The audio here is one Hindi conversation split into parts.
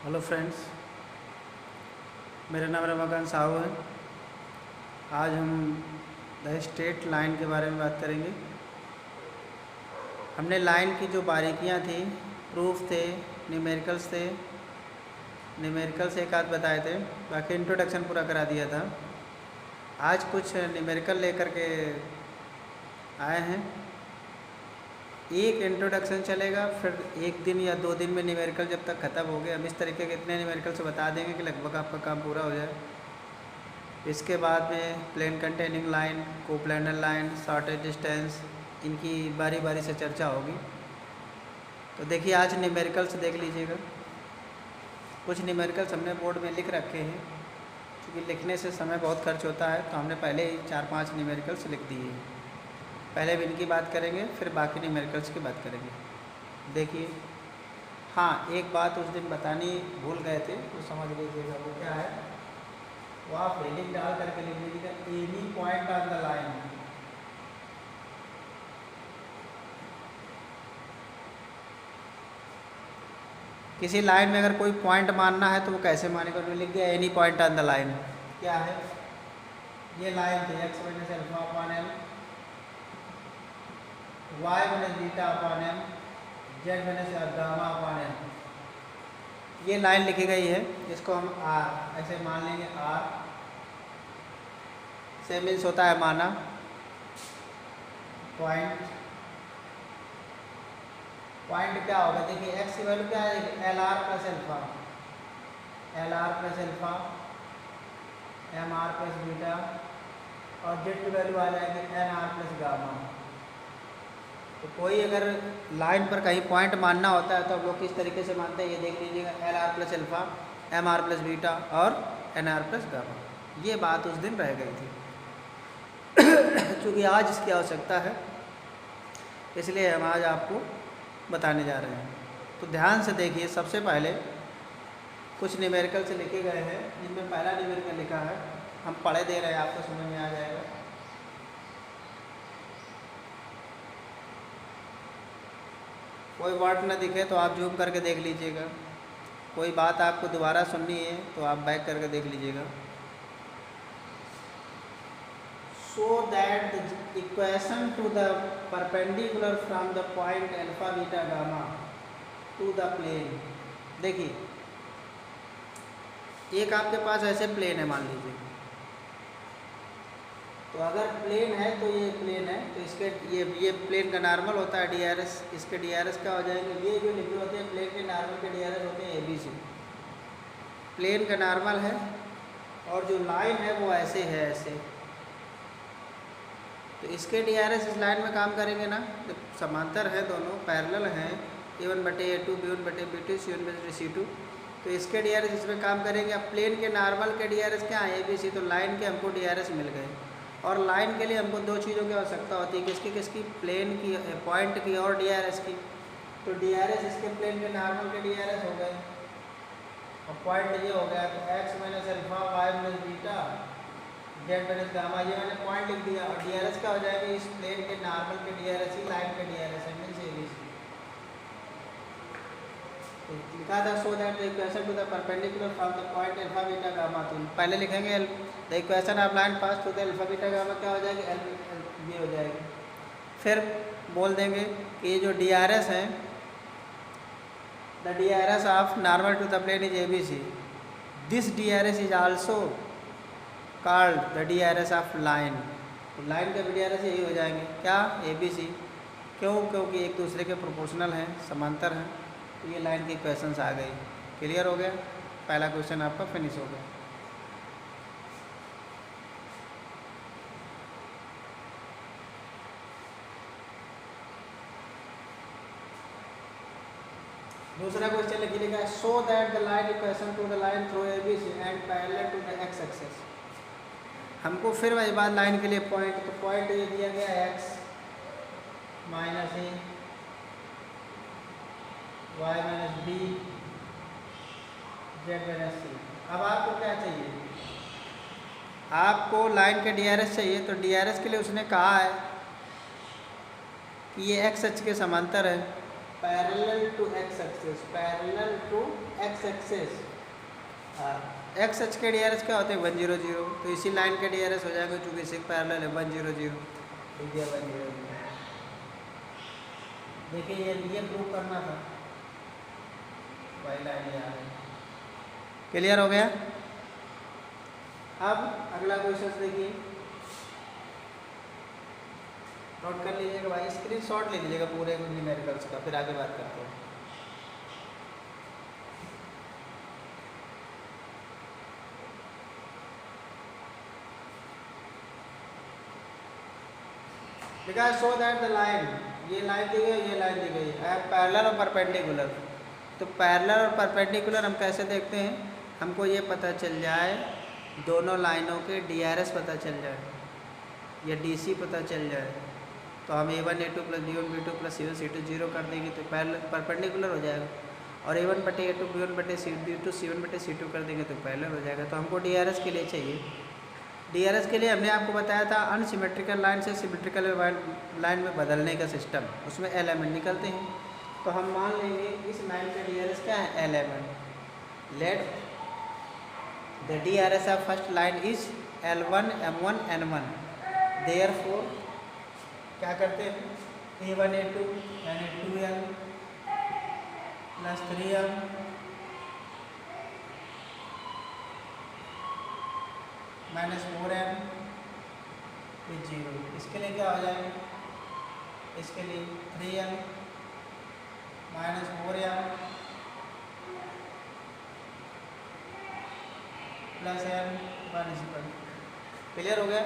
हेलो फ्रेंड्स, मेरा नाम रमाकांत साहू है। आज हम द स्ट्रेट लाइन के बारे में बात करेंगे। हमने लाइन की जो बारीकियां थी, प्रूफ थे, न्यूमेरिकल्स एक आध बताए थे, बाकी इंट्रोडक्शन पूरा करा दिया था। आज कुछ न्यूमेरिकल लेकर के आए हैं। एक इंट्रोडक्शन चलेगा, फिर एक दिन या 2 दिन में न्यूमेरिकल जब तक ख़त्म हो गए, हम इस तरीके के इतने न्यूमेरिकल से बता देंगे कि लगभग आपका काम पूरा हो जाए। इसके बाद में plane containing line, coplanar line, shortest distance, इनकी बारी बारी से चर्चा होगी। तो देखिए, आज न्यूमेरिकल्स देख लीजिएगा। कुछ न्यूमेरिकल्स हमने बोर्ड में लिख रखे हैं, क्योंकि लिखने से समय बहुत खर्च होता है, तो हमने पहले ही 4-5 न्यूमेरिकल्स लिख दिए हैं। पहले भी इनकी बात करेंगे, फिर बाकी न्यूमेरिकल्स की बात करेंगे। देखिए, हाँ, एक बात उस दिन बतानी भूल गए थे, तो समझ लीजिएगा वो क्या है। वो आप हेडिंग डाल करके लिख लीजिएगा, any point on the line. किसी लाइन में अगर कोई पॉइंट मानना है तो वो कैसे मानेगा, उन्होंने लिख दिया any point on the line. क्या है, ये लाइन थी x minus alpha upon m, y minus beta upon m, z minus gamma upon m. ये लाइन लिखी गई है, इसको हम आर ऐसे मान लेंगे। आर से मीन्स होता है माना, पॉइंट। पॉइंट क्या होगा, देखिए एक्स की वैल्यू क्या है, l r plus alpha, l r plus alpha, m r plus beta, और जेड की वैल्यू आ जाएगी एन आर प्लस गामा। तो कोई अगर लाइन पर कहीं पॉइंट मानना होता है तो हम लोग किस तरीके से मानते हैं, ये देख लीजिएगा, l r plus alpha, m r plus beta और एन आर प्लस गामा। ये बात उस दिन रह गई थी। क्योंकि आज इसकी आवश्यकता है, इसलिए हम आज आपको बताने जा रहे हैं। तो ध्यान से देखिए, सबसे पहले कुछ न्यूमेरिकल से लिखे गए हैं, जिनमें पहला न्यूमेरिकल लिखा है, हम पढ़े दे रहे हैं, आपको समझ में आ जाएगा। कोई वर्ड न दिखे तो आप जूम करके देख लीजिएगा। कोई बात आपको दोबारा सुननी है तो आप बैक करके देख लीजिएगा। So that the equation to the perpendicular from the point alpha beta gamma to the plane। देखिए, एक आपके पास ऐसे प्लेन है, मान लीजिए। तो अगर प्लेन है तो ये प्लेन है, तो इसके ये प्लेन का नॉर्मल होता है डीआरएस। इसके डीआरएस क्या हो जाएंगे, ये जो लिखे होते हैं प्लेन के नॉर्मल के डीआरएस होते हैं एबीसी। प्लेन का नॉर्मल है और जो लाइन है वो ऐसे है, ऐसे। तो इसके डीआरएस इस लाइन में काम करेंगे ना, जब समांतर है, दोनों पैरेलल हैं, A1/A2, B1/B2, C1/C2, तो इसके डीआरएस इसमें काम करेंगे। अब प्लेन के नॉर्मल के डीआरएस क्या है, एबीसी। तो लाइन के हमको डीआरएस मिल गए, और लाइन के लिए हमको 2 चीज़ों की आवश्यकता होती है, किसकी प्लेन की, पॉइंट की और डीआरएस की। तो डीआरएस इसके प्लेन के नॉर्मल के डीआरएस हो गए, और पॉइंट ये हो गया, तो x minus alpha, y minus beta, z minus gamma, ये मैंने पॉइंट लिख दिया। और डीआरएस क्या हो जाएगा, इस प्लेन के नॉर्मल के डीआरएस ही लाइन के डीआरएस है, मीन्स एबीसी। तो लिखा था, so that the equation to the perpendicular from the point alpha beta gamma. तो पहले लिखेंगे the equation of line pass to the alpha beta gamma, क्या हो जाएगी, ये हो जाएगी। फिर बोल देंगे कि ये जो डीआरएस है, the DRs of normal to the plane is ABC, this DRs is also called the DRs of line. तो लाइन के डीआरएस यही हो जाएंगे, क्या, एबीसी। क्यों, क्योंकि एक दूसरे के प्रोपोर्शनल हैं, समांतर हैं। तो ये लाइन की इक्वेशंस आ गई। क्लियर हो गया, पहला क्वेश्चन आपका फिनिश हो गया। दूसरा क्वेश्चन लिख लीजिएगा, so that the line equation to the line through ABC and parallel to the x axis. हमको फिर वही बात, लाइन के लिए पॉइंट, तो पॉइंट ये दिया गया x minus a, y minus b, z minus c. अब आपको क्या चाहिए, आपको लाइन के डीआरएस चाहिए। तो डीआरएस के लिए उसने कहा है कि ये एक्स अक्ष के समांतर है, parallel to x axis, parallel to x axis. X अक्ष के डीआरएस क्या होते हैं 100, तो इसी लाइन के डीआरएस हो जाएगा चूँकि इसे पैरेलल है 100, 100। देखिए ये प्रूव करना था, वही लाइन आ रही। क्लियर हो गया। अब अगला क्वेश्चन देखिए, नोट कर लीजिएगा भाई, स्क्रीनशॉट ले लीजिएगा पूरे न्यूमेरिकल्स का, फिर आगे बात करते हैं। लिखा है शो दैट द लाइन, ये लाइन दी गई, ये लाइन दी गई है पैरेलल और परपेंडिकुलर। तो पैरेलल और परपेंडिकुलर हम कैसे देखते हैं, हमको ये पता चल जाए दोनों लाइनों के डीआरएस पता चल जाए या डीसी पता चल जाए, तो हम a1 a2 plus b1 b2 plus c1 c2 0 कर देंगे तो पैरेलल परपेंडिकुलर हो जाएगा, और a1 बटे a2 b1 बटे b2 c1 बटे c2 कर देंगे तो पैरेलल हो जाएगा। तो हमको डीआरएस के लिए चाहिए, डीआरएस के लिए हमने आपको बताया था अनसिमेट्रिकल लाइन से सिमेट्रिकल लाइन में बदलने का सिस्टम, उसमें एलिमेंट निकलते हैं। तो हम मान लेंगे इस लाइन का डीआरएस क्या है element. Let the DRs of first line is L1 M1 N1। Therefore क्या करते हैं a1 a2 यानी 2l plus 3l minus 4m is 0। इसके लिए क्या हो जाएगा, इसके लिए 3l minus 4m plus m 1। Clear हो गया।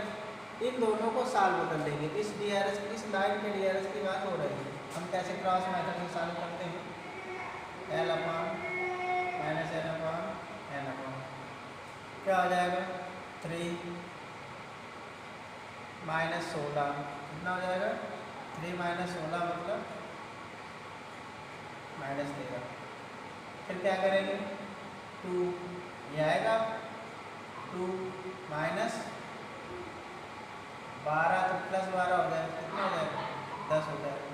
इन दोनों को साल बदल देंगे, इस डीआरएस इस लाइन के डीआरएस की बात हो रही है, हम कैसे क्रॉस मेथड में सॉल्व करते हैं l अपान माइनस n अपान n अपान क्या हो जाएगा 3 माइनस 16 कितना हो जाएगा 3 माइनस 16 मतलब माइनस 13। फिर क्या करेंगे 2 ये आएगा 2 माइनस 12 तो प्लस 12 हो जाएगा, कितना हो जाएगा 10 हो जाएगा।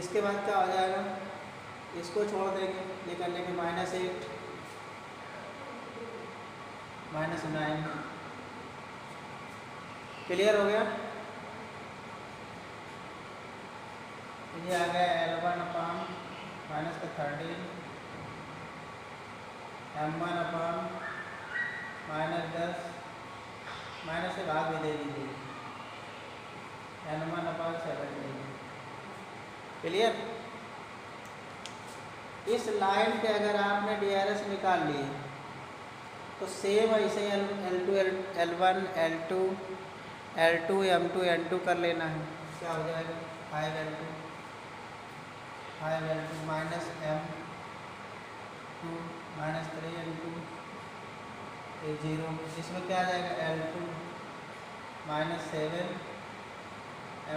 इसके बाद क्या हो जाएगा, इसको छोड़ देंगे, ये कर लेंगे -8 -9। क्लियर हो गया। ये आ गया L1 अपान माइनस का 13 M1 अपान माइनस 10 माइनस से भाग भी दे दीजिए N1 अपान 17। क्लियर। इस लाइन के अगर आपने डीआरएस निकाल लिए तो सेम ऐसे L2 L1 L2 L2 M2 N2 कर लेना है। क्या हो जाएगा 5L2 minus M2 minus 3N2 0। इसमें क्या आ जाएगा L2 minus 7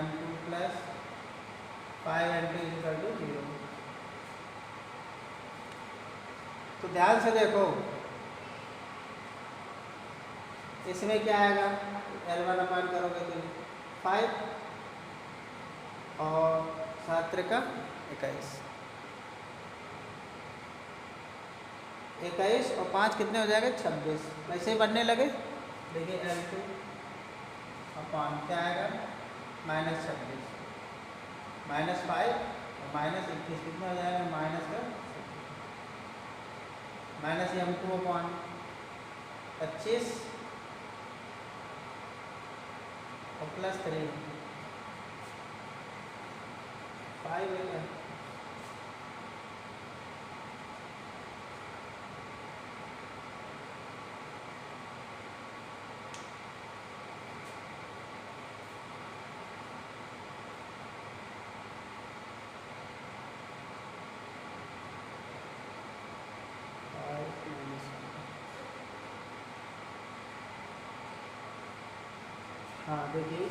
M2 plus 5N2 equal to 0। तो ध्यान से देखो इसमें क्या आएगा L1 अपान करोगे तो 5 और 7 का 21 और 5 कितने हो जाएगा 26। वैसे ही बनने लगे। देखिए L2 अपान क्या आएगा -26 -5 और -21 कितना हो जाएगा माइनस का माइनस M2 अपान 25 और प्लस 3 5 है। हाँ देखिए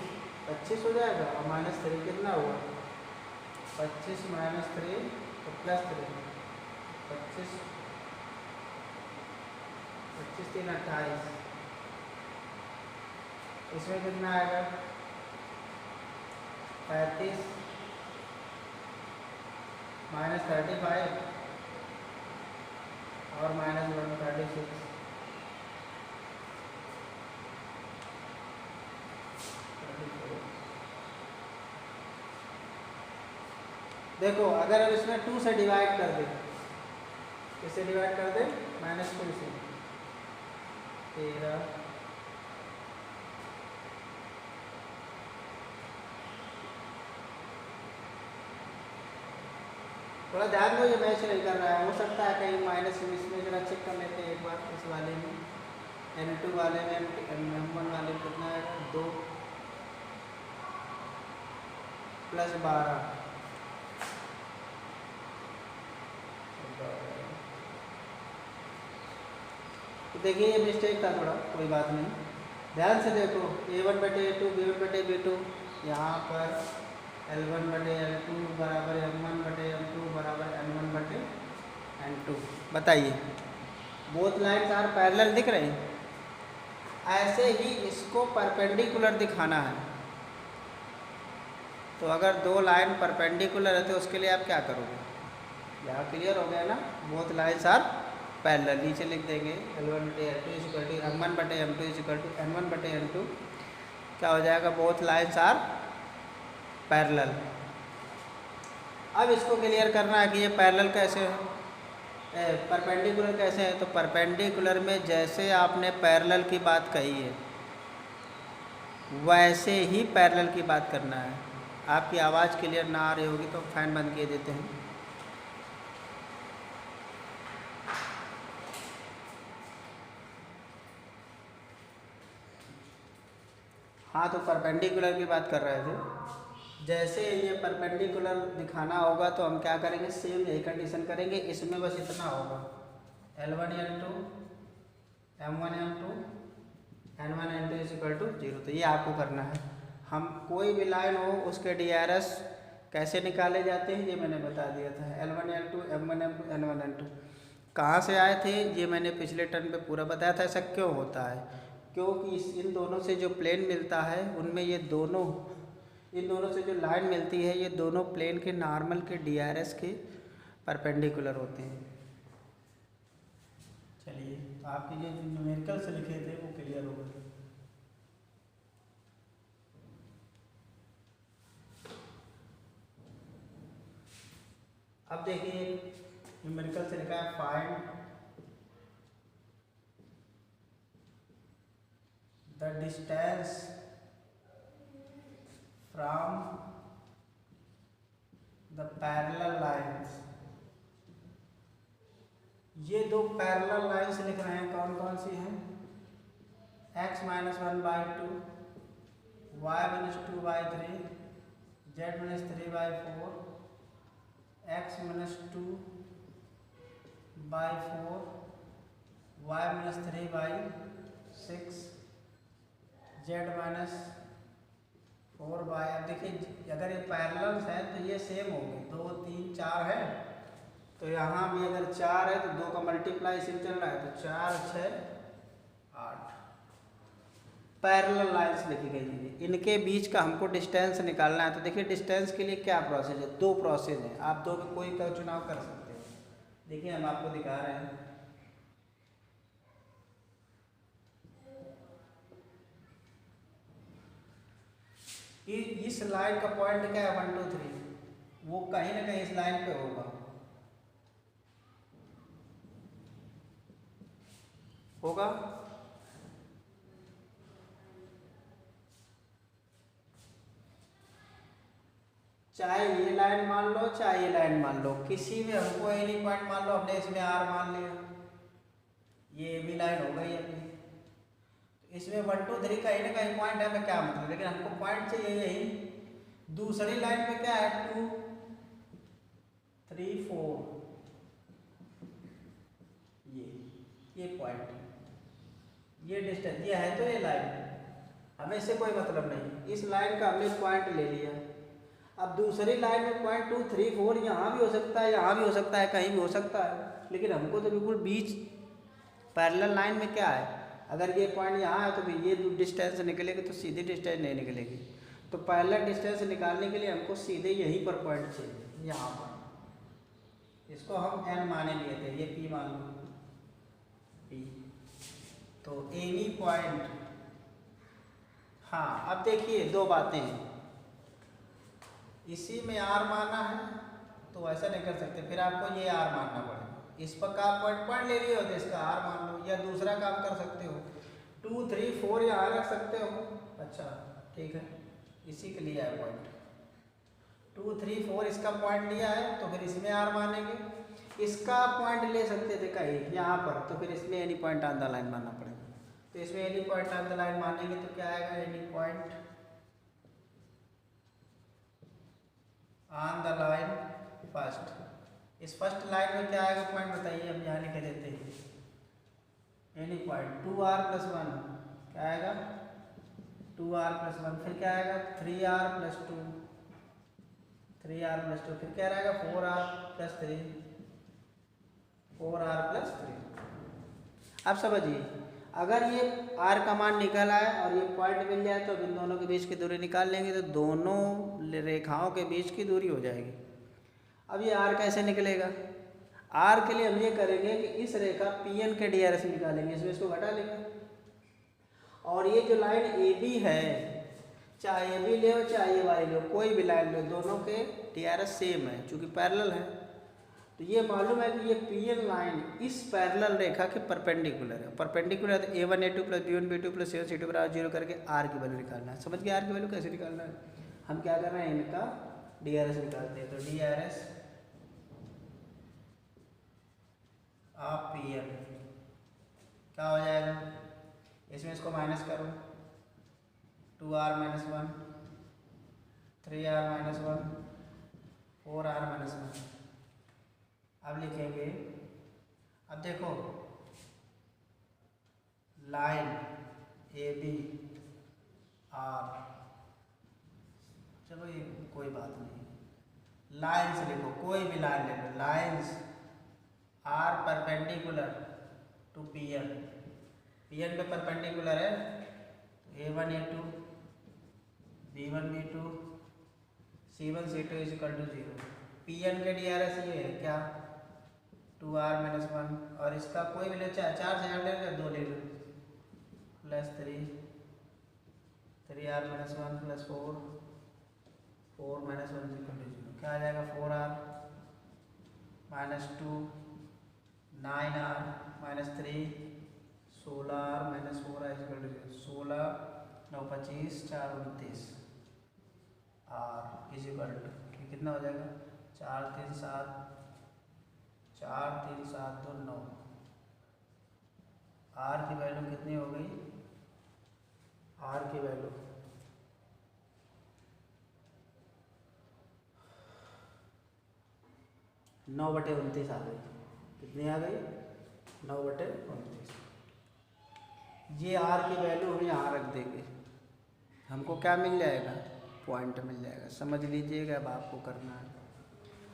25 हो जाएगा और -3 कितना हुआ 25 माइनस 3 तो प्लस 3 25 3 28। इसमें कितना आएगा 35 -35 और -136। देखो अगर अब इसमें 2 से डिवाइड कर दें, किससे डिवाइड कर दें? -2 से। 13 थोड़ा ध्यान दो, ये मैच नहीं कर रहा है, हो सकता है कहीं माइनस इसमें जरा चेक कर लेते हैं एक बार। इस वाले में N2 वाले में M1 वाले में कितना है? 2 + 12। तो देखिए ये मिस्टेक था थोड़ा, कोई बात नहीं, ध्यान से देखो। A1/A2 B1/B2, यहाँ पर L1/L2 बराबर M1/M2 बराबर N1/N2। बताइए, बोथ लाइन्स आर पैरेलल दिख रहे हैं? ऐसे ही इसको परपेंडिकुलर दिखाना है। तो अगर दो लाइन परपेंडिकुलर है तो उसके लिए आप क्या करोगे? यहाँ क्लियर हो गया ना, बोथ लाइन्स आर पैरेलल। नीचे लिख देंगे L1/L2 = M1/M2 = N1/N2। क्या हो जाएगा? Both lines are parallel. अब इसको क्लियर करना है कि ये पैरेलल कैसे है, परपेंडिकुलर कैसे है। तो परपेंडिकुलर में जैसे आपने पैरेलल की बात कही है वैसे ही पैरेलल की बात करना है। आपकी आवाज़ क्लियर ना आ रही होगी तो फैन बंद किए देते हैं। हाँ, तो परपेंडिकुलर की बात कर रहे थे। जैसे ये परपेंडिकुलर दिखाना होगा तो हम क्या करेंगे? सेम यही कंडीशन करेंगे। इसमें बस इतना होगा, L1L2 M1M2 N1N2 = 0। तो ये आपको करना है। हम कोई भी लाइन हो उसके DRS कैसे निकाले जाते हैं ये मैंने बता दिया था। L1L2 M1M2 N1N2 कहाँ से आए थे ये मैंने पिछले टर्न पे पूरा बताया था। ऐसा क्यों होता है? क्योंकि इन दोनों से जो प्लेन मिलता है उनमें इन दोनों से जो लाइन मिलती है ये दोनों प्लेन के नॉर्मल के DRS के परपेंडिकुलर होते हैं। चलिए, तो आपके जो न्यूमेरिकल्स लिखे थे वो क्लियर हो गए। अब देखिए न्यूमेरिकल से लिखा है find the distance from the parallel lines. ये दो पैरेलल लाइन्स लिख रहे हैं, कौन कौन सी हैं? x - 1/2, y - 2/3, z - 3/4, x - 2/4, y - 3/6, z - 4/। अब देखिए अगर ये पैरेलल्स है तो ये सेम होंगे, 2 3 4 है तो यहाँ भी अगर 4 है तो 2 का मल्टीप्लाई इसी में चल रहा है तो 4 6 8 पैरेलल लाइंस लिखी गई है। इनके बीच का हमको डिस्टेंस निकालना है। तो देखिए डिस्टेंस के लिए क्या प्रोसेस है? 2 प्रोसेस है, आप 2 में कोई का चुनाव कर सकते हैं। देखिए हम आपको दिखा रहे हैं। इस लाइन का पॉइंट क्या है? 1 2 3, वो कहीं ना कहीं इस लाइन पे होगा। चाहे ये लाइन मान लो चाहे ये लाइन मान लो, किसी में हमको एनी पॉइंट मान लो, हमने इसमें R मान लिया, ये भी लाइन हो गई अपनी। तो इसमें 1 2 3 कहीं ना कहीं पॉइंट है, मैं क्या मतलब, लेकिन हमको पॉइंट चाहिए यही। दूसरी लाइन पे क्या है? 2 3 4, ये पॉइंट, ये डिस्टेंस, ये है तो ये लाइन, हमें इससे कोई मतलब नहीं। इस लाइन का हमने पॉइंट ले लिया। अब दूसरी लाइन में पॉइंट 2 3 4 यहाँ भी हो सकता है, यहाँ भी हो सकता है, कहीं भी हो सकता है, लेकिन हमको तो बिल्कुल बीच पैरेलल लाइन में क्या है? अगर ये पॉइंट यहाँ है तो फिर ये डिस्टेंस निकलेगी तो सीधी डिस्टेंस नहीं निकलेगी। तो पैरेलल डिस्टेंस निकालने के लिए हमको सीधे यहीं पर पॉइंट चाहिए, यहाँ पर। इसको हम n माने लिए थे, ये p मान लो p। तो एनी पॉइंट, हाँ अब देखिए दो बातें हैं, इसी में r मानना है तो ऐसा नहीं कर सकते, फिर आपको ये r मानना पड़ेगा। इस पर का पॉइंट ले लिया हो तो इसका r मान लो, या दूसरा काम कर सकते हो 2 3 4 यहाँ रख सकते हो। अच्छा ठीक है, इसी के लिए है पॉइंट 2 3 4, इसका पॉइंट लिया है तो फिर इसमें r मानेंगे। इसका पॉइंट ले सकते थे कहीं यहाँ पर, तो फिर इसमें any point on the line मानना पड़ेगा। तो इसमें any point on the line मानेंगे तो क्या आएगा, any point on the line first. इस फर्स्ट लाइन में क्या आएगा पॉइंट बताइए, हम यहाँ लिख देते हैं एनी पॉइंट 2r + 1 क्या आएगा 2r + 1, फिर क्या आएगा 3r + 2, 3r + 2, फिर क्या रहेगा 4r + 3, 4r + 3। अब समझिए, अगर ये r का मान निकल आए और ये पॉइंट मिल जाए तो इन दोनों के बीच की दूरी निकाल लेंगे, तो दोनों रेखाओं के बीच की दूरी हो जाएगी। अब ये r कैसे निकलेगा, r के लिए हम ये करेंगे कि इस रेखा PN के DRS निकालेंगे, इसमें इसको घटा लेंगे, और ये जो लाइन AB है, चाहे AB ले चाहे ये वाली लो, कोई भी लाइन लो, दोनों के DRS सेम है चूँकि पैरेलल है। तो ये मालूम है कि ये PN लाइन इस पैरेलल रेखा के परपेंडिकुलर है। परपेंडिकुलर है तो A1 A2 + B1 B2 + C1 C2 = 0 करके r की वैल्यू निकालना है। समझ गए r की वैल्यू कैसे निकालना है, हम क्या कर रहे हैं, इनका DRS निकालते हैं। तो DRS ऑफ PN क्या हो जाएगा, इसमें इसको माइनस करो, 2r - 1, 3r - 1, 4r - 1। अब लिखेंगे, अब देखो लाइन AB R, चलो ये कोई बात नहीं, लाइन्स लिखो, कोई भी लाइन ले लो, lines R perpendicular to PN, PN पे परपेंडिकुलर है तो A1 A2 B1 B2 C1 C2 = 0। PN के DRS ये है क्या 2r - 1, और इसका कोई भी ले, 4 से ले लो, 2 ले लो, +3, 3r - 1 + 4, 4 - 1 = 0, क्या आ जाएगा 4r - 2, 9r - 3, 16r - 4r = 0, 16 9 25 4 29 r = कितना हो जाएगा 4 3 7 4 3 7 2 9। r की वैल्यू कितनी हो गई, r की वैल्यू 9/29 आ गई। कितनी आ गई 9/29। ये r की वैल्यू हम यहाँ रख देंगे, हमको क्या मिल जाएगा, पॉइंट मिल जाएगा। समझ लीजिएगा, अब आपको करना है,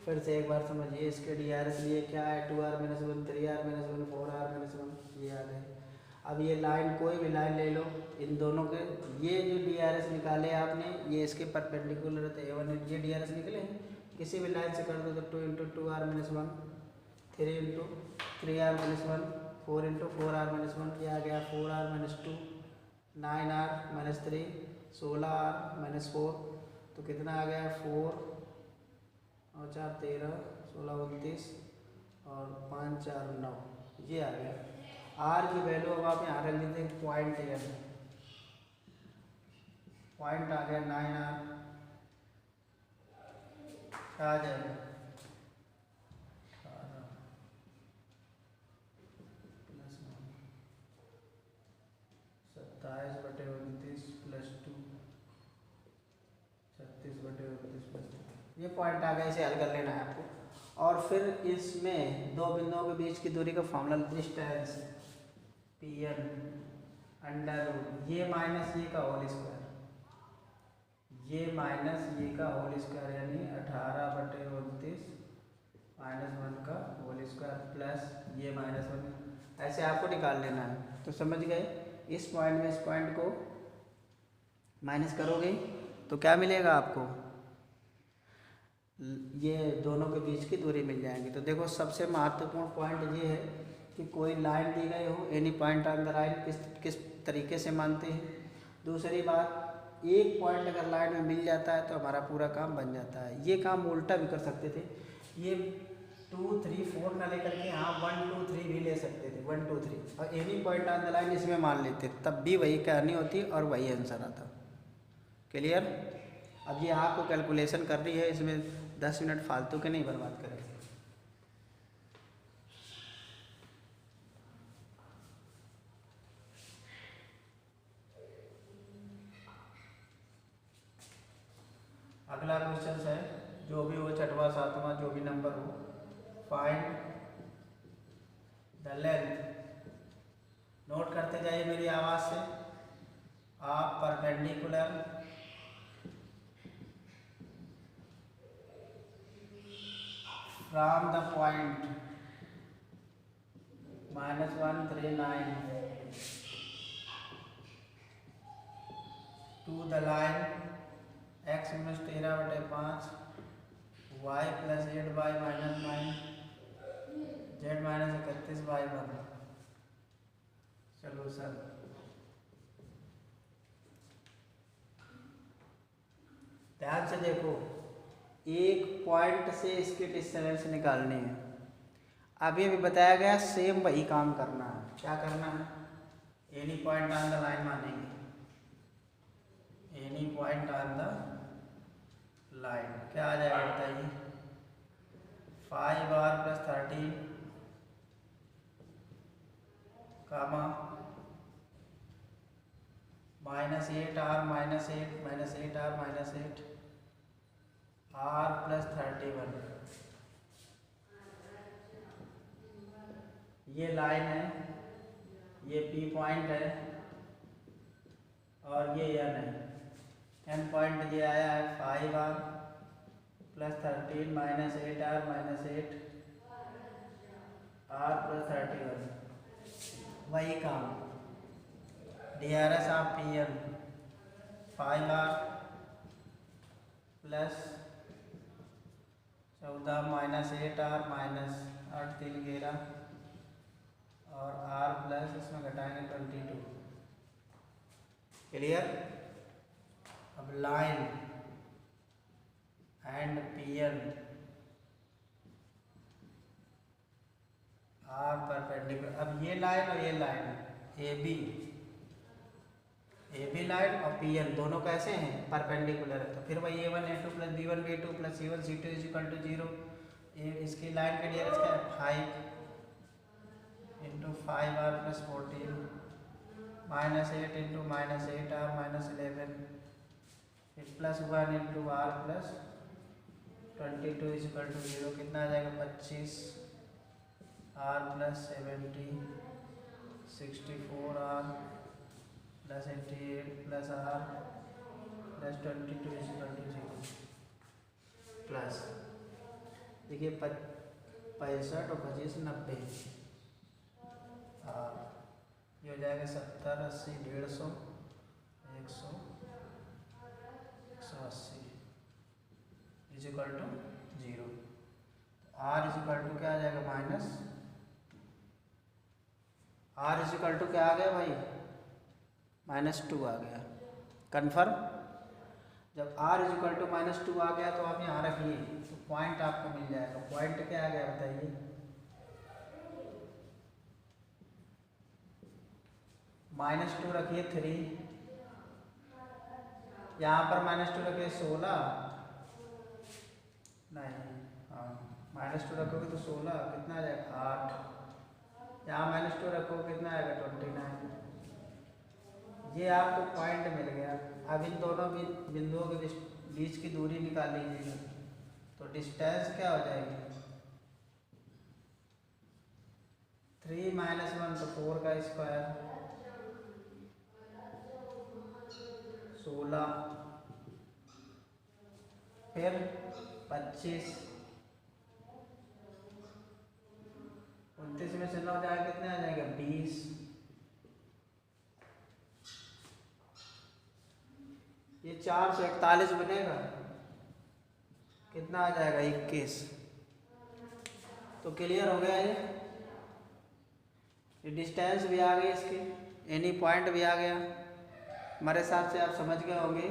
फिर से एक बार समझिए। इसके DRS लिए क्या है 2r - 1, 3r - 1, 4r - 1, ये आ गए। अब ये लाइन, कोई भी लाइन ले लो, इन दोनों के ये जो DRS निकाले आपने, ये इसके परपेंडिकुलर है तो A1 ये DRS निकले हैं, किसी भी लाइन से कर दो तो 2 × 2r - 1, 3 × 3r - 1, 4 × 4r - 1, ये आ गया 4r - 2, 9r - 3, 16r - 4, तो कितना आ गया 4 और 4 13, 16 29 और 5 4 9, ये आ गया। r की वैल्यू अब आप यहाँ रख लीजिए, पॉइंट है, पॉइंट आ गया 9r, क्या आ जाएगा 27/29 + 2, 36/29 + 2, ये पॉइंट आ गया। इसे हल कर लेना है आपको, और फिर इसमें दो बिंदुओं के बीच की दूरी का फॉर्मूला, डिस्टेंस PN √ ये माइनस ये का होल स्क्वायर, ये माइनस ये का होल स्क्वायर, यानी 18/29 - 1 का होल स्क्वायर प्लस ये -1, ऐसे आपको निकाल लेना है। तो समझ गए, इस पॉइंट में इस पॉइंट को माइनस करोगे तो क्या मिलेगा आपको, ये दोनों के बीच की दूरी मिल जाएंगी। तो देखो सबसे महत्वपूर्ण पॉइंट ये है कि कोई लाइन दी गई हो, any point on the line किस तरीके से मानते हैं। दूसरी बात, एक पॉइंट अगर लाइन में मिल जाता है तो हमारा पूरा काम बन जाता है। ये काम उल्टा भी कर सकते थे, ये 2 3 4 ना लेकर के यहाँ 1 2 3 भी ले सकते थे, 1 2 3 और any point on the line इसमें मान लेते, तब भी वही कहानी होती और वही आंसर आता। क्लियर। अब ये आपको कैलकुलेशन कर रही है, इसमें 10 मिनट फालतू के नहीं बर्बाद करेंगे। अगला क्वेश्चन है, जो भी हो, छठवां सातवां जो भी नंबर हो, फाइंड द लेंथ। नोट करते जाइए मेरी आवाज़ से। आप perpendicular from the point -139 to the line x - 13/5 y + 8y - 9 z - 31/1। Solution. ध्यान से देखो, एक पॉइंट से इसके डिस्टेंस निकालनी है। अभी बताया गया सेम वही काम करना है। क्या करना है? Any point on the line मानेंगे, any point on the line. क्या आ जाएगा बताइए? 5r + 13 कामा -8r - 8 -8r - 8 r + 31। ये लाइन है, ये P पॉइंट है और ये N है। N पॉइंट ये आया है 5r + 13 - 8r - 8 r + 31। वही काम DRS of PN 5r + 14 - 8r - 8 3 11 और r प्लस इसमें घटाएंगे 22। क्लियर। अब line and PN are perpendicular. अब ये लाइन और ये लाइन AB लाइन और PN दोनों कैसे हैं? परपेंडिकुलर है। तो फिर वही A1 A2 + B1 B2 + C1 C2 = 0। इसकी लाइन के डियरेस्ट क्या है? 5 × 5r + 14 -8 × -8r - 11 फिर +1 × r + 22 = 0। कितना आ जाएगा? 25 r + 70 64r + 88 + r + 22 = 0 प्लस देखिए 65 और 25 90 ये हो जाएगा 70 80 150 100 180 = 0। r = क्या आ जाएगा? r = क्या आ गया भाई? -2 आ गया। कन्फर्म। जब r = -2 आ गया तो आप यहाँ रखिए, तो पॉइंट आपको मिल जाएगा। पॉइंट क्या आ गया बताइए? -2 रखिए 3, यहाँ पर -2 रखिए 16 नहीं, हाँ -2 रखोगे तो 16 कितना आ जाएगा? 8। यहाँ -2 रखोगे कितना आएगा? 29। ये आपको पॉइंट मिल गया। अब इन दोनों बिंदुओं के बीच की दूरी निकाल लीजिएगा, तो डिस्टेंस क्या हो जाएगी? 3 - 1 तो 4 का स्क्वायर 16 फिर 25 29 में से 9 जाएगा कितने आ जाएगा? 20। ये 441 बनेगा। कितना आ जाएगा 21। तो क्लियर हो गया ये डिस्टेंस भी आ गई इसकी, एनी पॉइंट भी आ गया। हमारे हिसाब से आप समझ गए होंगे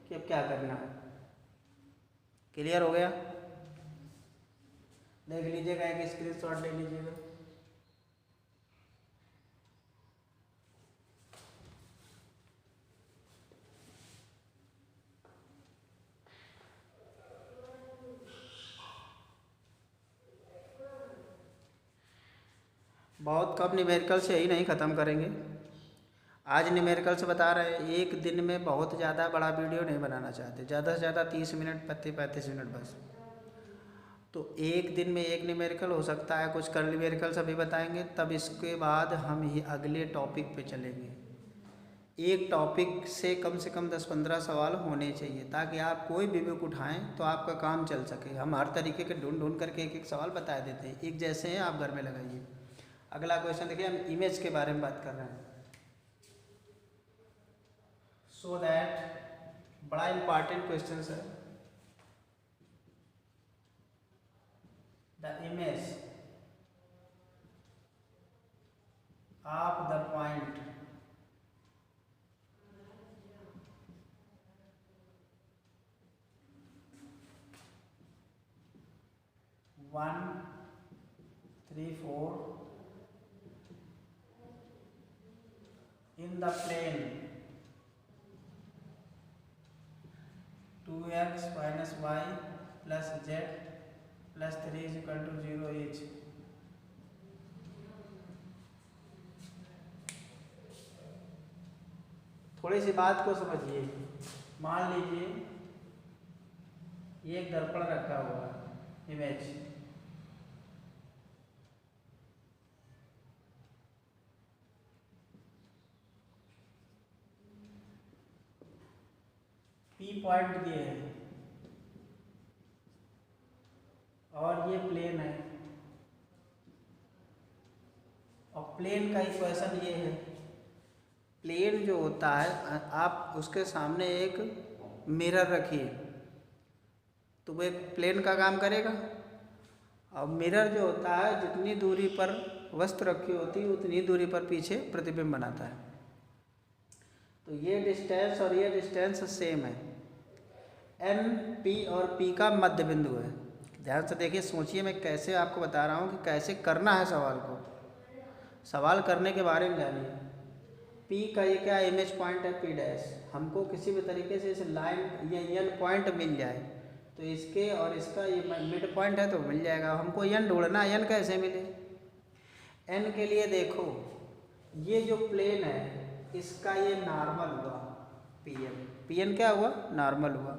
कि अब क्या करना है। क्लियर हो गया? देख लीजिएगा, एक स्क्रीनशॉट ले लीजिएगा। बहुत कम न्यूमेरिकल से यही नहीं ख़त्म करेंगे। आज न्यूमेरिकल से बता रहे हैं, एक दिन में बहुत ज़्यादा बड़ा वीडियो नहीं बनाना चाहते, ज़्यादा से ज़्यादा 30 मिनट 35 मिनट बस। तो एक दिन में एक न्यूमेरिकल हो सकता है, कुछ कर्ली न्यूमेरिकल सभी बताएंगे, तब इसके बाद हम ही अगले टॉपिक पे चलेंगे। एक टॉपिक से कम 10-15 सवाल होने चाहिए, ताकि आप कोई भी बुक उठाएं तो आपका काम चल सके। हम हर तरीके के ढूंढ करके एक एक सवाल बता देते हैं, एक जैसे हैं आप घर में लगाइए। अगला क्वेश्चन देखिए, हम इमेज के बारे में बात कर रहे हैं। सो दैट बड़ा इंपॉर्टेंट क्वेश्चन है। The image of the point one 3 4 in the plane 2x minus y plus z plus 3 is equal to 0 each। थोड़ी सी बात को समझिए। मान लीजिए ये एक दर्पण रखा हुआ है, इमेज, P पॉइंट दिए हैं और ये प्लेन है, और प्लेन का इक्वेशन ये है। प्लेन जो होता है, आप उसके सामने एक मिरर रखिए तो वो एक प्लेन का काम करेगा। और मिरर जो होता है, जितनी दूरी पर वस्तु रखी होती है उतनी दूरी पर पीछे प्रतिबिंब बनाता है। तो ये डिस्टेंस और ये डिस्टेंस सेम है। एन, पी और पी का मध्य बिंदु है। ध्यान से देखिए, सोचिए, मैं कैसे आपको बता रहा हूँ कि कैसे करना है सवाल को। सवाल करने के बारे में जानिए। पी का ये क्या इमेज पॉइंट है, पी डैश। हमको किसी भी तरीके से इस लाइन ये एन पॉइंट मिल जाए तो इसके और इसका ये मिड पॉइंट है तो मिल जाएगा। हमको एन ढूंढना, एन कैसे मिले? एन के लिए देखो, ये जो प्लेन है इसका ये नॉर्मल हुआ पीएन। पीएन क्या हुआ? नॉर्मल हुआ।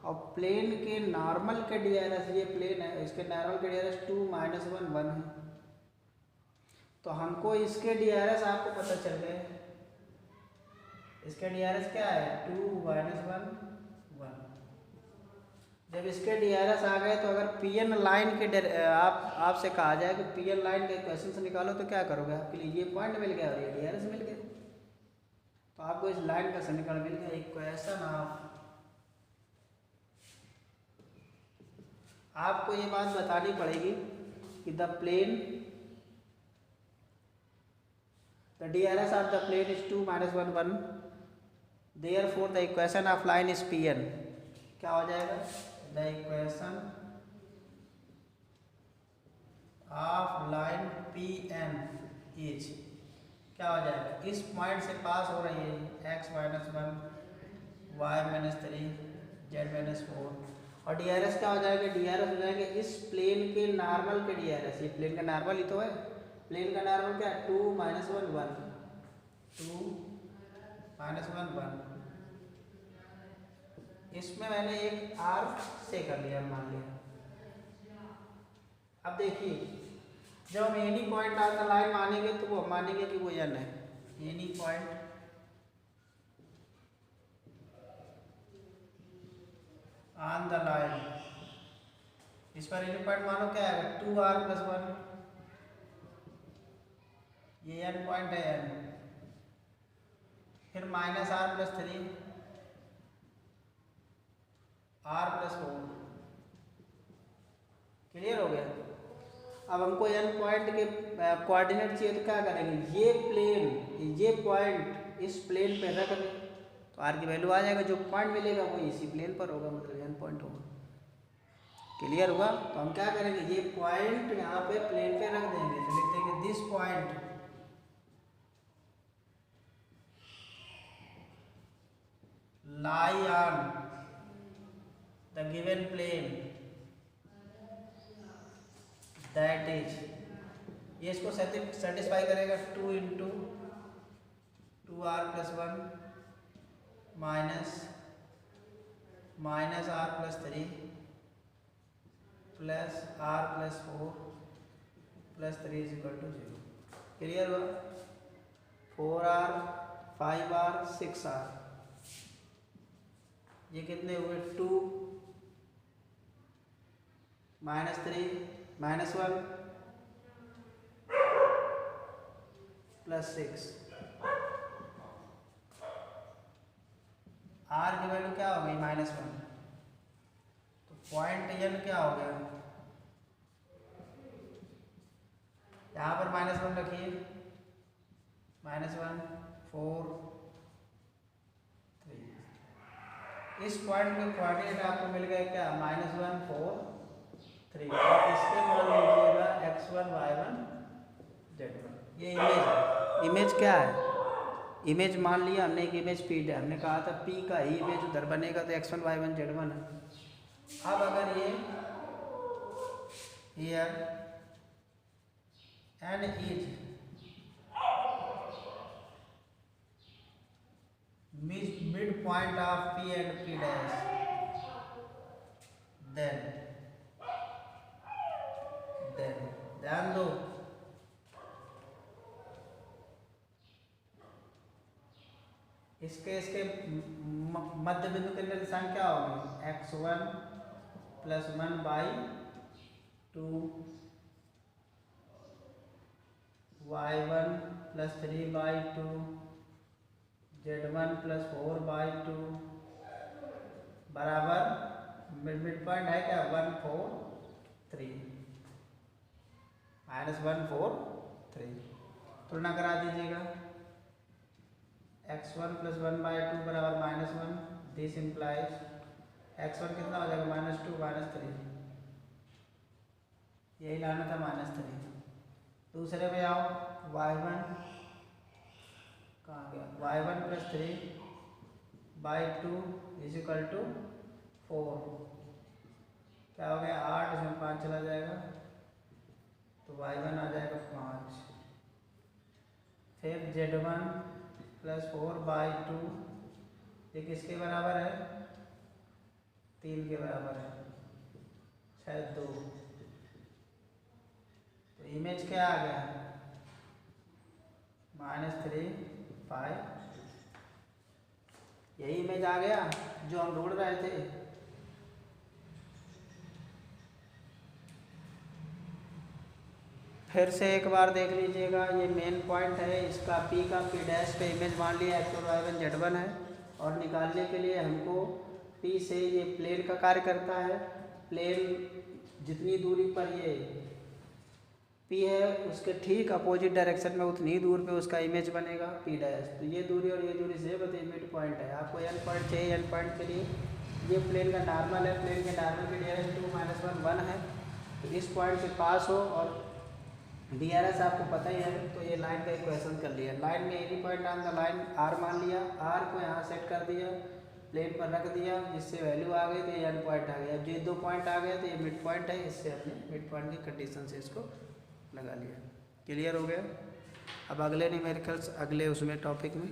और प्लेन के नॉर्मल के डीआरएस, ये प्लेन है, इसके नॉर्मल के डीआरएस 2 - 1 1 है। तो हमको इसके डीआरएस आपको पता चल गए। इसके डीआरएस क्या है? 2 - 1 1। जब इसके डीआरएस आ गए तो अगर पीएन लाइन के आपसे कहा जाए कि पीएन लाइन के इक्वेशन से निकालो तो क्या करोगे? आपके लिए ये पॉइंट मिल गया और ये डीआरएस मिल गया, तो आपको इस लाइन का समीकरण मिल गया। इक्वेशन ऑफ, आपको ये बात बतानी पड़ेगी कि the plane, the DRs of the plane is 2 - 1 1, therefore the equation of line is PN. क्या हो जाएगा? The equation of line PN is, क्या हो जाएगा? इस पॉइंट से पास हो रही है x - 1 y - 3 z - 4, और डीआरएस क्या हो जाएगा? डीआरएस हो जाएंगे इस प्लेन के नॉर्मल के डीआरएस। ये प्लेन का नॉर्मल ही तो है। प्लेन का नॉर्मल क्या है? 2 - 1 1, 2 - 1 1। इसमें मैंने एक आर्क से कर लिया, मान लिया। अब देखिए, जब हम any point on the line मानेंगे तो वो मानेंगे कि वो एन है। Any point on the line, इस पर एनी पॉइंट मानो क्या है? 2r + 1, ये एन पॉइंट है एन। फिर -r + 3, r + 4, क्लियर हो गया। अब हमको एन पॉइंट के कोऑर्डिनेट चाहिए तो क्या करेंगे, ये प्लेन ये पॉइंट इस प्लेन पे रख दें तो आर की वैल्यू आ जाएगा, जो पॉइंट मिलेगा वो इसी प्लेन पर होगा, मतलब एन पॉइंट होगा। क्लियर हुआ। तो हम क्या करेंगे, ये पॉइंट यहाँ पे प्लेन पे रख देंगे तो लिख देंगे this point lie on the given plane that is, ये इसको सेटिस्फाई करेगा 2 into 2r plus 1 minus r plus 3 plus r plus 4 plus 3 is equal to 0। Clear हुआ। 4r 5r 6r, ये कितने हुए 2 माइनस 3 माइनस 1 प्लस 6, आर की वैल्यू क्या हो गई -1, तो पॉइंट एन क्या हो गया, यहाँ पर -1 रखिए, -1 4 3, इस पॉइंट के कोऑर्डिनेट आपको मिल गए क्या -1 4 3, और इसके मान लीजिएगा x1 y1 z1। ये इमेज है, इमेज क्या है, इमेज मान लिया हमने एक इमेज फीड है, हमने कहा था P का ही इमेज उधर बनेगा तो x1 y1 z1 है। अब अगर ये here n is mid point of P and P dash, then ध्यान दो इसके मध्य बिंदु के निशान क्या होगी, x1 plus 1 by 2 y1 plus 3 by 2 z1 plus 4 by 2 बराबर मिड पॉइंट है क्या 1 4 3 -1 4 3, तुलना करा दीजिएगा, x1 प्लस 1 बाई 2 बराबर -1, दिस इम्प्लाइज x1 कितना हो जाएगा -2 -3, यही लाना था -3। दूसरे में आओ y1 कहाँ गया, y1 plus 3 by 2 is equal to 4, क्या हो गया 8, इसमें 5 चला जाएगा तो y1 आ जाएगा 5, फिर z1 प्लस 4 बाई 2, ये किसके बराबर है 3 के बराबर है, शायद 2, तो इमेज क्या आ गया -3 5, यही इमेज आ गया जो हम ढूंढ रहे थे। फिर से एक बार देख लीजिएगा, ये मेन पॉइंट है, इसका P का P डैश पे इमेज मान लिया x1 y1 z1 है, और निकालने के लिए हमको P से ये प्लेन का कार्य करता है, प्लेन जितनी दूरी पर ये P है उसके ठीक अपोजिट डायरेक्शन में उतनी ही दूर पे उसका इमेज बनेगा P डैश, तो ये दूरी और ये दूरी सेम है, मिड पॉइंट है। आपको n पॉइंट चाहिए, n पॉइंट के लिए ये प्लेन का नॉर्मल है, प्लेन के नॉर्मल के नियरेस्ट 2 -1 1 है, तो इस पॉइंट से पास हो और DRS आपको पता ही है, तो ये लाइन का इक्वेशन कर लिया, लाइन में any point on the line R मान लिया, R को यहाँ सेट कर दिया, प्लेन पर रख दिया, जिससे वैल्यू आ गई तो ये n पॉइंट आ गया, अब ये 2 पॉइंट आ गए तो ये मिड पॉइंट है, इससे हमने मिड पॉइंट की कंडीशन से इसको लगा लिया। क्लियर हो गया। अब अगले न्यूमेरिकल्स अगले उसमें टॉपिक में